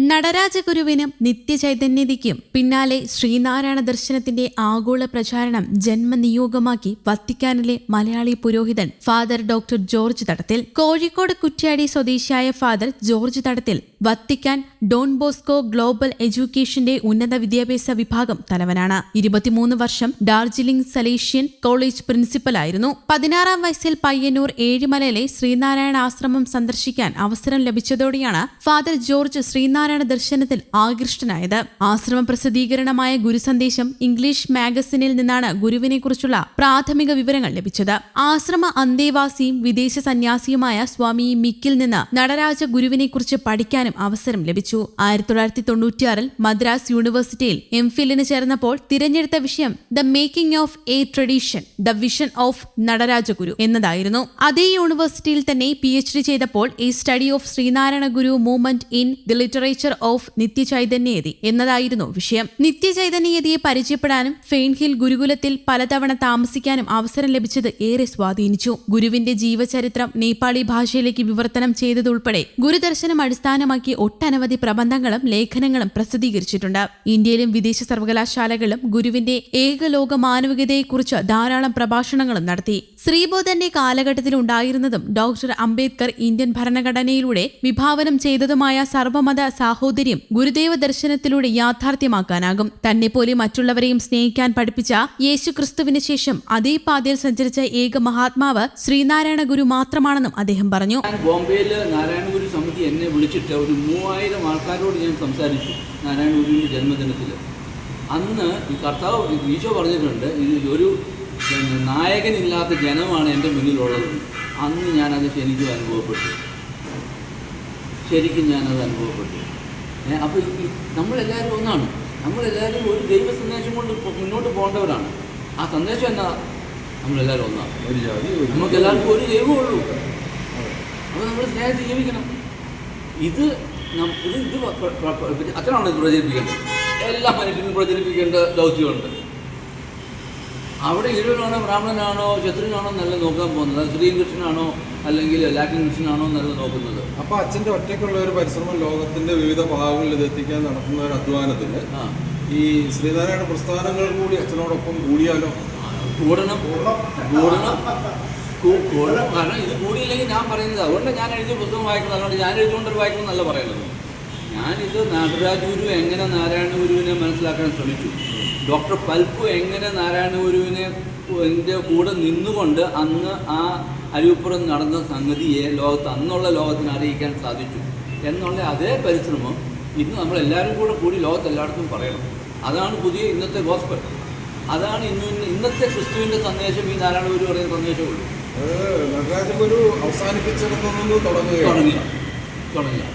നടരാജഗുരുവിനും നിത്യചൈതന്യതയ്ക്കും പിന്നാലെ ശ്രീനാരായണ ദർശനത്തിന്റെ ആഗോള പ്രചാരണം ജന്മനിയോഗമാക്കി വത്തിക്കാനിലെ മലയാളി പുരോഹിതൻ ഫാദർ ഡോക്ടർ ജോർജ് തടത്തിൽ. കോഴിക്കോട് കുറ്റ്യാടി സ്വദേശിയായ father George Thadathil Vatican Don Bosco global എഡ്യൂക്കേഷന്റെ ഉന്നത വിദ്യാഭ്യാസ വിഭാഗം തലവനാണ്. 23 വർഷം ഡാർജിലിംഗ് സലേഷ്യൻ കോളേജ് പ്രിൻസിപ്പലായിരുന്നു. 16-ാം വയസ്സിൽ പയ്യന്നൂർ ഏഴിമലയിലെ ശ്രീനാരായണ ആശ്രമം സന്ദർശിക്കാൻ അവസരം ലഭിച്ചതോടെയാണ് ഫാദർ ജോർജ് ശ്രീനാരായണ ദർശനത്തിൽ ആകൃഷ്ടനായത്. ആശ്രമ പ്രസിദ്ധീകരണമായ ഗുരുസന്ദേശം ഇംഗ്ലീഷ് മാഗസിനിൽ നിന്നാണ് ഗുരുവിനെക്കുറിച്ചുള്ള പ്രാഥമിക വിവരങ്ങൾ ലഭിച്ചത്. ആശ്രമ അന്തേവാസിയും വിദേശ സന്യാസിയുമായ സ്വാമി മിക്കിൽ നിന്ന് നടരാജ ഗുരുവിനെക്കുറിച്ച് പഠിക്കാനും അവസരം ലഭിച്ചു. 1996-ൽ മദ്രാസ് യൂണിവേഴ്സിറ്റിയിൽ എംഫിലിന് ചേർന്നപ്പോൾ തിരഞ്ഞെടുത്ത വിഷയം the making of a tradition, the vision of Nataraja Guru എന്നതായിരുന്നു. അതേ യൂണിവേഴ്സിറ്റിയിൽ തന്നെ PhD ചെയ്തപ്പോൾ a study of Sree Narayana Guru movement in the literature of Nitya Chaitanya Yati എന്നതായിരുന്നു വിഷയം. നിത്യചൈതന്യയതിയെ പരിചയപ്പെടാനും ഫെയിൻഹിൽ ഗുരുകുലത്തിൽ പലതവണ താമസിക്കാനും അവസരം ലഭിച്ചത് ഏറെ സ്വാധീനിച്ചു. ഗുരുവിന്റെ ജീവചരിത്രം നേപ്പാളി ഭാഷയിലേക്ക് വിവർത്തനം ചെയ്തതുൾപ്പെടെ ഗുരുദർശനം അടിസ്ഥാനമാക്കി ഒട്ടനവധി പ്രബന്ധങ്ങളും ലേഖനങ്ങളും പ്രസിദ്ധീകരിച്ചിട്ടുണ്ട്. ഇന്ത്യയിലും വിദേശ സർവകലാശാലകളിലും ഗുരുവിന്റെ ഏകലോക മാനവികതയെക്കുറിച്ച് ധാരാളം പ്രഭാഷണങ്ങളും നടത്തി. ശ്രീബോധന്റെ കാലഘട്ടത്തിൽ ഉണ്ടായിരുന്നതും ഡോക്ടർ അംബേദ്കർ ഇന്ത്യൻ ഭരണഘടനയിലൂടെ വിഭാവനം ചെയ്തതുമായ സർവമത സാഹോദര്യം ഗുരുദേവ ദർശനത്തിലൂടെ യാഥാർത്ഥ്യമാക്കാനാകും. തന്നെപ്പോലെ മറ്റുള്ളവരെയും സ്നേഹിക്കാൻ പഠിപ്പിച്ച യേശുക്രിസ്തുവിന് ശേഷം അതേ പാതയിൽ സഞ്ചരിച്ച ഏക മഹാത്മാവ് ശ്രീനാരായണ ഗുരു മാത്രമാണെന്നും അദ്ദേഹം പറഞ്ഞു. ബോംബെയിൽ നാരായണ ഗുരു സമിതി എന്നെ വിളിച്ചിട്ട് ഒരു 3000 ആൾക്കാരോട് ഞാൻ സംസാരിച്ചു നാരായണ ഗുരുവിൻ്റെ ജന്മദിനത്തിൽ. അന്ന് ഈ കർത്താവ് ഈശോ പറഞ്ഞിട്ടുണ്ട്, ഒരു നായകനില്ലാത്ത ജനമാണ് എൻ്റെ മുന്നിലുള്ളത്. അന്ന് ഞാനത് ശരിക്കും അനുഭവപ്പെട്ടു. അപ്പോൾ നമ്മളെല്ലാവരും ഒന്നാണ്. നമ്മളെല്ലാവരും ഒരു ദൈവ സന്ദേശം കൊണ്ട് മുന്നോട്ട് പോകേണ്ടവരാണ്. ആ സന്ദേശം എന്നാ? നമ്മളെല്ലാവരും ഒന്നാണ്. നമുക്കെല്ലാവർക്കും ഒരു ദൈവമുള്ളൂ. അപ്പോൾ നമ്മൾ സ്നേഹത്തിൽ ജീവിക്കണം. ഇത് അച്ഛനാണ് ഇത് പ്രചരിപ്പിക്കേണ്ടത്. എല്ലാ മനുഷ്യനും പ്രചരിപ്പിക്കേണ്ട ദൗത്യമുണ്ട്. അവിടെ ഈഴവനാണോ ബ്രാഹ്മണനാണോ ക്ഷത്രിയനാണോ എന്നല്ല നോക്കാൻ പോകുന്നത്. ശ്രീകൃഷ്ണനാണോ അല്ലെങ്കിൽ ലാറ്റിൻ കൃഷ്ണനാണോ എന്നല്ല നോക്കുന്നത്. അപ്പോൾ അച്ഛൻ്റെ ഒറ്റയ്ക്കുള്ള ഒരു പരിശ്രമം ലോകത്തിൻ്റെ വിവിധ ഭാഗങ്ങളിൽ ഇതെത്തിക്കാൻ നടത്തുന്ന ഒരു അധ്വാനത്തിന് ഈ ശ്രീനാരായണ പ്രസ്ഥാനങ്ങൾ കൂടി അച്ഛനോടൊപ്പം കൂടിയാലോ? കൂടണം. കാരണം ഇത് കൂടിയില്ലെങ്കിൽ ഞാൻ പറയുന്നത്, അതുകൊണ്ട് ഞാൻ എഴുതിയ പുസ്തകം വായിക്കണം. അതുകൊണ്ട് ഞാൻ എഴുതുകൊണ്ടൊരു വായിക്കണം എന്നല്ല പറയുന്നത്. ഞാനിത് നടരാജ ഗുരു എങ്ങനെ നാരായണ ഗുരുവിനെ മനസ്സിലാക്കാൻ ശ്രമിച്ചു. ഡോക്ടർ പൽപ്പു എങ്ങനെ നാരായണ ഗുരുവിനെ എൻ്റെ കൂടെ നിന്നുകൊണ്ട് അന്ന് ആ അരുവിപ്പുറം നടന്ന സംഗതിയെ അന്നുള്ള ലോകത്തിന് അറിയിക്കാൻ സാധിച്ചു എന്നുള്ള അതേ പരിശ്രമം ഇന്ന് നമ്മളെല്ലാവരും കൂടി ലോകത്തെല്ലായിടത്തും പറയണം. അതാണ് പുതിയ ഇന്നത്തെ ഗോസ്പൽ. അതാണ് ഇന്നത്തെ ക്രിസ്തുവിൻ്റെ സന്ദേശം. ഈ നാരായണ ഗുരു പറയുന്ന സന്ദേശമുള്ളൂ. നടരാജ ഗുരു അവസാനിപ്പിച്ചിടത്തൊന്നും തുടങ്ങുക.